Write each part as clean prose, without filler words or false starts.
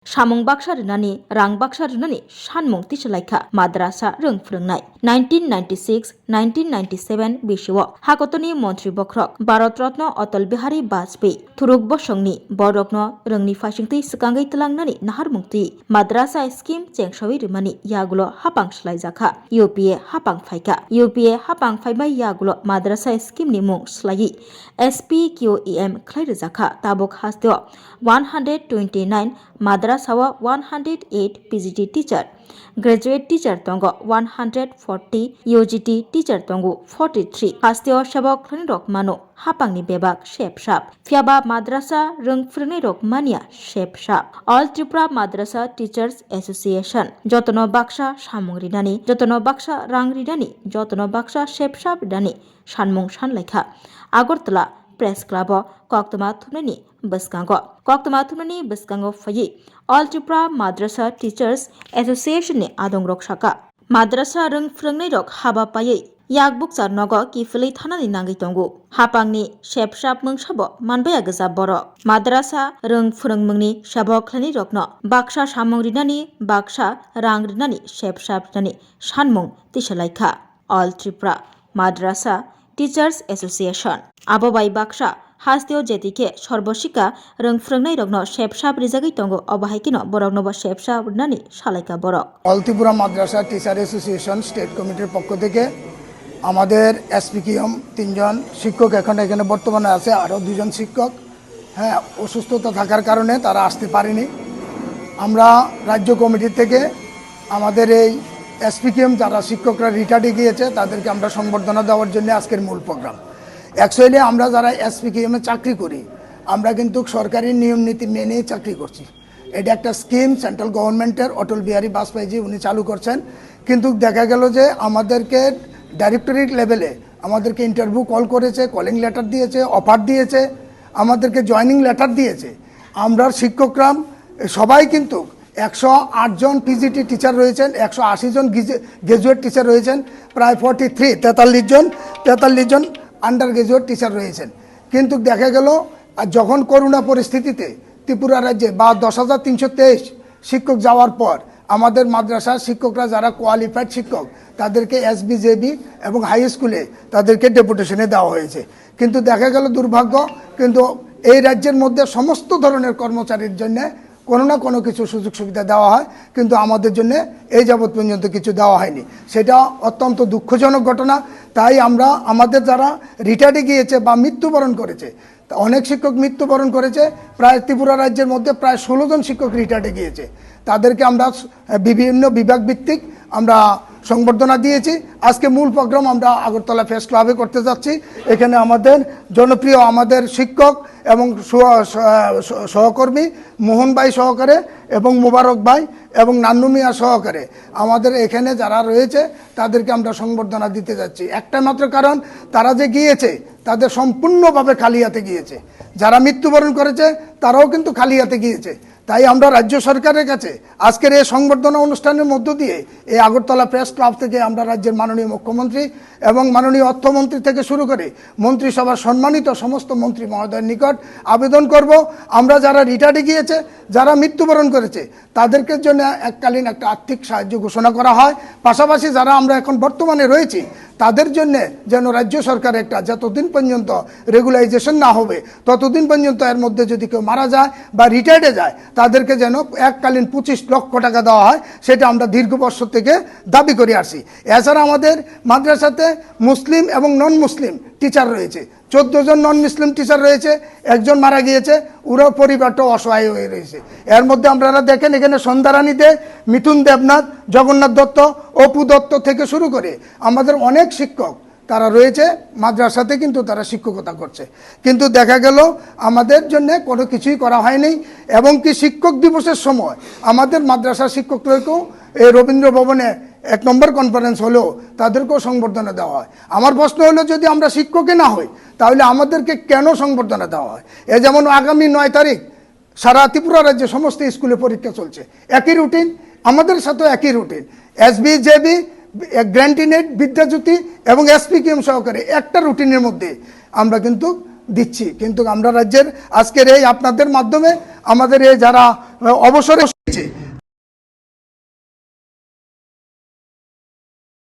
Samung baksa rinani rang baksa rinani sanmung tisalaika madrasa rung frungnai 1996-1997 bishiwo hakotoni montri bokrok Bharat Ratna Atal Bihari Vajpayee thuruk bosongni borokno rungni fasingtui skangai tlangnani naharmungti madrasa scheme chengsawi rimani yagulo hapang slaijaka UPA hapang phaika UPA hapang phaibai yagulo madrasa scheme ni mung slai SPQEM khlairjaka tabok hasteo 129 madrasawa 108 PGT teacher graduate teacher tongo 140 UGT teacher tongo 43 hasteo sabok rok mano hapangni bebak shepshap fiaba madrasa rung frunai rok mania shepshap All Tripura Madrasa Teachers Association jotono baksa samung rinani jotono baksa rang rinani jotono baksa shepshap rinani sanmung sanlaikha Agartala Press Club Koktama Thumnani Baskango Fayi All Tripura Madrasa Teachers Association ni adongrok saka Madrasa rung frungnai rok haba payai Yagbuk Sarnogo Kifili Thanani Nangi Tongu Hapangni Shepshap Mungsabo Manbaya Gaza Borok Madrasa Rung Frung Mungni Shabok Klani Rokno Baksha Samung Rinani Baksha Rang Rinani Shepshap Rinani Sanmung Tishalaika All Tripura Madrasa Teachers Association Abobai Baksha Hasteo Jetike Sorbosika Rung Frungnai Rokno Shepshap Rizagi Tongo Obahaikino Boroknobo Shepshap Rinani Shalaika Borok All Tripura Madrasa Teacher Association State Committee পক্ষ থেকে আমাদের এসপিকিএম তিনজন শিক্ষক এখানে বর্তমানে আছে আরও দুজন শিক্ষক অসুস্থতা থাকার কারণে তারা আসতে পারেনি আমরা রাজ্য কমিটি থেকে আমাদের এই এসপিকিএম যারা শিক্ষকরা রিটায়ার্ডে গিয়েছে তাদেরকে আমরা সংবর্ধনা দেওয়ার জন্য আজকের মূল প্রোগ্রাম অ্যাকচুয়ালি আমরা যারা এসপিকিএমে চাকরি করি আমরা কিন্তু সরকারি নিয়ম নীতি মেনেই চাকরি করছি এটা একটা স্কিম সেন্ট্রাল গভর্নমেন্টের অটল বিহারী বাজপেয়ীজি উনি চালু করছেন কিন্তু দেখা গেল যে আমাদেরকে ডাইরেক্টরেট লেভেলে আমাদেরকে ইন্টারভিউ কল করেছে কলিং লেটার দিয়েছে অফার দিয়েছে আমাদেরকে জয়নিং লেটার দিয়েছে আমরা শিক্ষকরা সবাই কিন্তু 108 জন পিজিটি টিচার রয়েছেন 180 জন গ্র্যাজুয়েট টিচার রয়েছেন প্রায় 43 জন আন্ডার গ্র্যাজুয়েট টিচার রয়েছেন কিন্তু দেখা গেল যখন করোনা পরিস্থিতিতে ত্রিপুরা রাজ্যে বা 10,323 শিক্ষক যাওয়ার পর আমাদের মাদ্রাসার শিক্ষকরা যারা কোয়ালিফাইড শিক্ষক তাদেরকে এসবিজেবি এবং হাই স্কুলে তাদেরকে ডেপুটেশনে দেওয়া হয়েছে কিন্তু দেখা গেল দুর্ভাগ্য কিন্তু এই রাজ্যের মধ্যে সমস্ত ধরনের কর্মচারীর জন্য কোনো না কোনো কিছু সুযোগ সুবিধা দেওয়া হয় কিন্তু আমাদের জন্য এই যাবৎ পর্যন্ত কিছু দেওয়া হয়নি সেটা অত্যন্ত দুঃখজনক ঘটনা তাই আমরা আমাদের যারা রিটায়ার্ডে গিয়েছে বা মৃত্যুবরণ করেছে অনেক শিক্ষক মৃত্যুবরণ করেছে প্রায় ত্রিপুরা রাজ্যের মধ্যে প্রায় 16 জন শিক্ষক রিটায়ার্ডে গিয়েছে তাদেরকে আমরা বিভিন্ন বিভাগ ভিত্তিক আমরা সংবর্ধনা দিয়েছি আজকে মূল প্রোগ্রাম আমরা আগরতলা প্রেস ক্লাবে করতে যাচ্ছি এখানে আমাদের জনপ্রিয় আমাদের শিক্ষক এবং সহকর্মী মোহন ভাই সহকারে এবং মোবারক ভাই এবং নান্নু মিয়া সহকারে আমাদের এখানে যারা রয়েছে তাদেরকে আমরা সংবর্ধনা দিতে যাচ্ছি একটা মাত্র কারণ তারা যে গিয়েছে তাদের সম্পূর্ণভাবে খালি হাতে গিয়েছে যারা মৃত্যুবরণ করেছে তারাও কিন্তু খালি হাতে গিয়েছে তাই আমরা রাজ্য সরকারের কাছে আজকের এই সংবর্ধনা অনুষ্ঠানের মধ্য দিয়ে এই আগরতলা প্রেস ক্লাব থেকে আমরা রাজ্যের মাননীয় মুখ্যমন্ত্রী এবং মাননীয় অর্থমন্ত্রী থেকে শুরু করে মন্ত্রিসভার সম্মানিত সমস্ত মন্ত্রী মহোদয়ের নিকট আবেদন করব আমরা যারা রিটায়ার্ডে গিয়েছে যারা মৃত্যুবরণ করেছে তাদেরকে জন্য এককালীন একটা আর্থিক সাহায্য ঘোষণা করা হয় পাশাপাশি যারা আমরা এখন বর্তমানে রয়েছি তাদের জন্য যেন রাজ্য সরকার একটা যতদিন পর্যন্ত রেগুলাইজেশন না হবে ততদিন পর্যন্ত এর মধ্যে যদি কেউ মারা যায় বা রিটায়ার্ডে যায় তাদেরকে যেন এককালীন 25 লক্ষ টাকা দেওয়া হয় সেটা আমরা দীর্ঘ বছর থেকে দাবি করে আসছি এছাড়া আমাদের মাদ্রাসাতে মুসলিম এবং নন মুসলিম টিচার রয়েছে 14 জন নন মুসলিম টিচার রয়েছে একজন মারা গিয়েছে ওরাও পরিবারটা অসহায় হয়ে রয়েছে এর মধ্যে আপনারা দেখেন এখানে সন্ধ্যারানী দে মিথুন দেবনাথ জগন্নাথ দত্ত অপু দত্ত থেকে শুরু করে আমাদের অনেক শিক্ষক তারা রয়েছে মাদ্রাসাতে কিন্তু তারা শিক্ষকতা করছে কিন্তু দেখা গেল আমাদের জন্য কোনো কিছুই করা হয়নি এবং কি শিক্ষক দিবসের সময় আমাদের মাদ্রাসার শিক্ষকদেরকেও এই রবীন্দ্র ভবনে 1 নম্বর কনফারেন্স হলেও তাদেরকেও সংবর্ধনা দেওয়া হয় আমার প্রশ্ন হলো যদি আমরা শিক্ষকই না হই তাহলে আমাদেরকে কেন সংবর্ধনা দেওয়া হয় যেমন আগামী 9 তারিখ সারা ত্রিপুরা রাজ্যে সমস্ত স্কুলে পরীক্ষা চলছে একই রুটিন আমাদের সাথেও একই রুটিন এসবিজেবি গ্র্যান্টিনেট বিদ্যাজ্যোতি এবং এসপিকিএম সহকারে একটা রুটিনের মধ্যে আমরা কিন্তু দিচ্ছি, কিন্তু আমরা রাজ্যের আজকের এই আপনাদের মাধ্যমে আমাদের এই যারা অবসরে এসেছে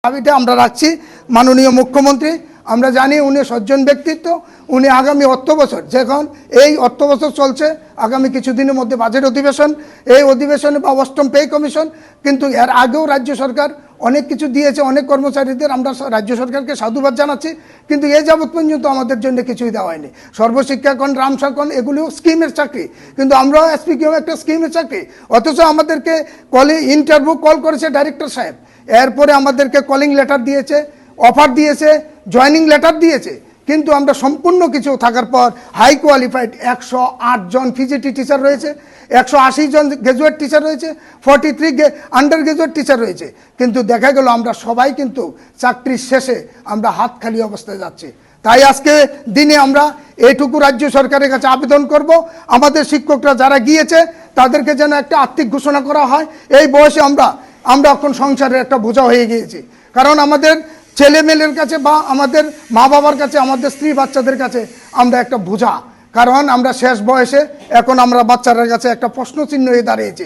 দাবিটা আমরা রাখছি মাননীয় মুখ্যমন্ত্রী। আমরা জানি উনি সজ্জন ব্যক্তিত্ব, উনি আগামী অর্থ বছর যখন এই অর্থ বছর চলছে, আগামী কিছুদিনের মধ্যে বাজেট অধিবেশন, এই অধিবেশনে বা অষ্টম পে কমিশন, কিন্তু এর আগেও রাজ্য সরকার অনেক কিছু দিয়েছে অনেক কর্মচারীদের, আমরা রাজ্য সরকারকে সাধুবাদ জানাচ্ছি, কিন্তু এ যাবৎ পর্যন্ত আমাদের জন্য কিছুই দেওয়া হয়নি। সর্বশিক্ষাকণ, রামসাকণ এগুলিও স্কিমের চাকরি, কিন্তু আমরাও এসপিকেও একটা স্কিমের চাকরি, অথচ আমাদেরকে ইন্টারভিউ কল করেছে ডাইরেক্টর সাহেব, এরপরে আমাদেরকে কলিং লেটার দিয়েছে, অফার দিয়েছে, জয়নিং লেটার দিয়েছে, কিন্তু আমরা সম্পূর্ণ কিছু থাকার পর হাই কোয়ালিফাইড 108 জন ফিজিটি টিচার রয়েছে, 180 জন গ্র্যাজুয়েট টিচার রয়েছে, 43 আন্ডার গ্র্যাজুয়েট টিচার রয়েছে, কিন্তু দেখা গেল আমরা সবাই কিন্তু চাকরির শেষে আমরা হাত খালি অবস্থায় যাচ্ছি। তাই আজকে দিনে আমরা এইটুকু রাজ্য সরকারের কাছে আবেদন করব, আমাদের শিক্ষকরা যারা গিয়েছে তাদেরকে যেন একটা আর্থিক ঘোষণা করা হয়। এই বয়সে আমরা এখন সংসারের একটা বোঝা হয়ে গিয়েছি, কারণ আমাদের ছেলেমেয়ের কাছে বা আমাদের মা বাবার কাছে, আমাদের স্ত্রী বাচ্চাদের কাছে আমরা একটা বোঝা, কারণ আমরা শেষ বয়সে এখন আমরা বাচ্চাদের কাছে একটা প্রশ্নচিহ্ন হয়ে দাঁড়িয়েছি।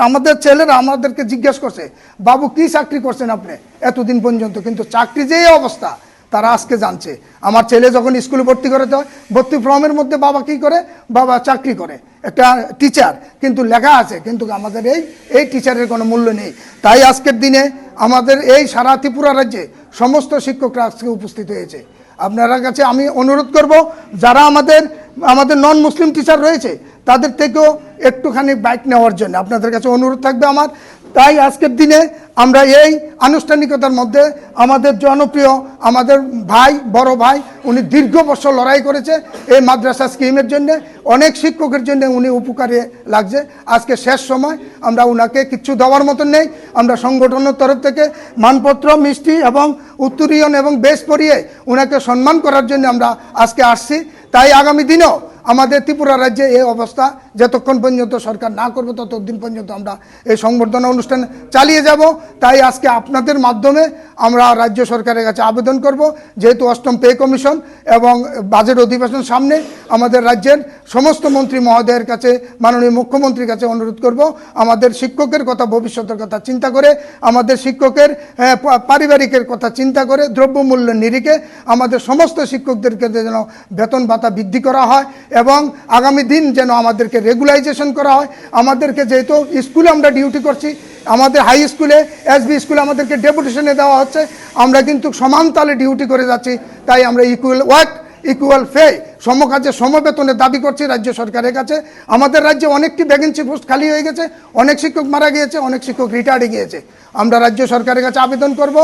আমাদের ছেলেরা আমাদেরকে জিজ্ঞেস করছে, বাবু কি চাকরি করছেন আপনি এতদিন পর্যন্ত, কিন্তু চাকরি যে অবস্থা তারা আজকে জানছে। আমার ছেলে যখন স্কুলে ভর্তি করাতে হয়, ভর্তি ফর্মের মধ্যে বাবা কি করে, বাবা চাকরি করে, একটা টিচার, কিন্তু লেখা আছে, কিন্তু আমাদের এই টিচারের কোনো মূল্য নেই। তাই আজকের দিনে আমাদের এই সারা ত্রিপুরা রাজ্যে সমস্ত শিক্ষকরা আজকে উপস্থিত হয়েছে। আপনারা কাছে আমি অনুরোধ করব, যারা আমাদের নন মুসলিম টিচার রয়েছে তাদের থেকেও একটুখানি বাইক নেওয়ার জন্য আপনাদের কাছে অনুরোধ থাকবে আমার। তাই আজকের দিনে আমরা এই আনুষ্ঠানিকতার মধ্যে আমাদের জনপ্রিয় আমাদের ভাই, বড় ভাই, উনি দীর্ঘ বছর লড়াই করেছে এই মাদ্রাসা স্কিমের জন্য, অনেক শিক্ষকের জন্য উনি উপকারে লাগছে। আজকে শেষ সময়, আমরা উনাকে কিচ্ছু দেওয়ার মতন নেই, আমরা সংগঠনের তরফ থেকে মানপত্র, মিষ্টি এবং উত্তরীয়ন এবং বেশ পরিয়ে উনাকে সম্মান করার জন্য আমরা আজকে আসছি। তাই আগামী দিনেও আমাদের ত্রিপুরা রাজ্যে এই অবস্থা যতক্ষণ পর্যন্ত সরকার না করবে ততদিন পর্যন্ত আমরা এই সংবর্ধনা অনুষ্ঠান চালিয়ে যাব। তাই আজকে আপনাদের মাধ্যমে আমরা রাজ্য সরকারের কাছে আবেদন করব, যেহেতু অষ্টম পে কমিশন এবং বাজেট অধিবেশন সামনে, আমাদের রাজ্যের সমস্ত মন্ত্রী মহোদয়ের কাছে, মাননীয় মুখ্যমন্ত্রীর কাছে অনুরোধ করব, আমাদের শিক্ষকের কথা, ভবিষ্যতের কথা চিন্তা করে, আমাদের শিক্ষকের পারিবারিকের কথা চিন্তা করে, দ্রব্যমূল্যের নিরিখে আমাদের সমস্ত শিক্ষকদেরকে যেন বেতন ভাতা বৃদ্ধি করা হয় এবং আগামী দিন যেন আমাদেরকে রেগুলাইজেশন করা হয়। আমাদেরকে যেহেতু স্কুলে আমরা ডিউটি করছি, আমাদের হাই স্কুলে, এসবি স্কুলে আমাদেরকে ডেপুটেশনে দেওয়া হচ্ছে, আমরা কিন্তু সমান তালে ডিউটি করে যাচ্ছি। তাই আমরা ইকুয়াল ওয়ার্ক ইকুয়াল পে, সমকাজে সমবেতনের দাবি করছি রাজ্য সরকারের কাছে। আমাদের রাজ্যে অনেকটি ভ্যাকেন্সি পোস্ট খালি হয়ে গেছে, অনেক শিক্ষক মারা গিয়েছে, অনেক শিক্ষক রিটায়ার্ডে গিয়েছে। আমরা রাজ্য সরকারের কাছে আবেদন করব,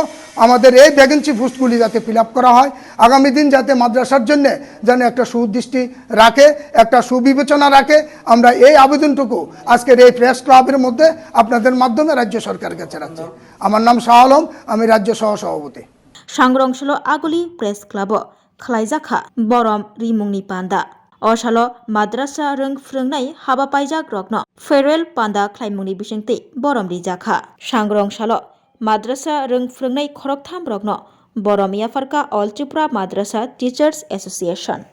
আমাদের এই ভ্যাকেন্সি পোস্টগুলি যাতে ফিল আপ করা হয়, আগামী দিন যাতে মাদ্রাসার জন্য যেন একটা সুদৃষ্টি রাখে, একটা সুবিবেচনা রাখে। আমরা এই আবেদনটুকু আজকের এই প্রেস ক্লাবের মধ্যে আপনাদের মাধ্যমে রাজ্য সরকারের কাছে রাখছি। আমার নাম শাহ আলম, আমি রাজ্য সহ-সভাপতি। सांग्रंसल आगुली प्रेस क्लब खलाइजाखा बरम रिमुंनि पान्दा असालो माद्रासा रोंग फोरोंनाय हाबाफारिजाक रत्न फेरवेल पान्दा ख्लाइमुंनि बिसंति बरम रिजाखा सांग्रंसल माद्रासा रोंग फोरोंनाय खरगथाम रत्न बरम याफारका अल त्रिपुरा माद्रासा टीचर्स एसोसिएशन।